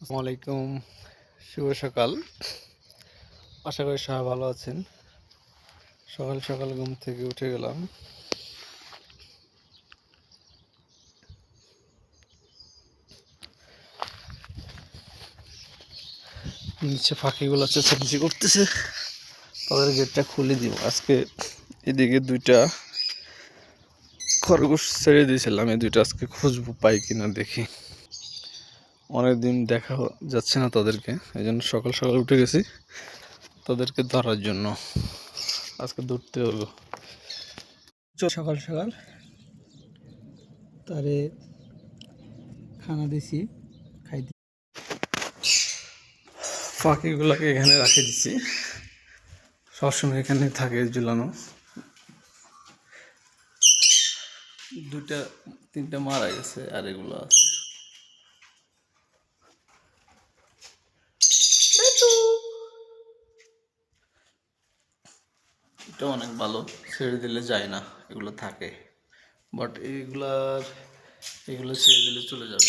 আসসালামু আলাইকুম, শুভ সকাল। আশা করি সবাই ভালো আছেন। সকাল সকাল ঘুম থেকে উঠে গেলাম। নিচে পাখিগুলো চেঁচামেচি করতেছে, তাদের গেটটা খুলে দিব। আজকে এদিকে দুইটা খরগোশ ছেড়ে দিয়েছিলাম, এই দুইটা আজকে খুঁজবো পাই কিনা দেখি। অনেকদিন দেখা যাচ্ছে না তাদেরকে, এই জন্য সকাল সকাল উঠে গেছি তাদেরকে ধরার জন্য। আজকে ধরতে হলো সকাল সকাল তারে খানা দিছি, খাইতে। পাখিগুলোকে এখানে রাখে দিচ্ছি, সবসময় এখানে থাকে ঝুলানো। দুইটা তিনটা মারা গেছে, আর এগুলো আছে। এটা অনেক ভালো, ছেড়ে দিলে যায় না, এগুলো থাকে। বাট এগুলো ছেড়ে দিলে চলে যাবে।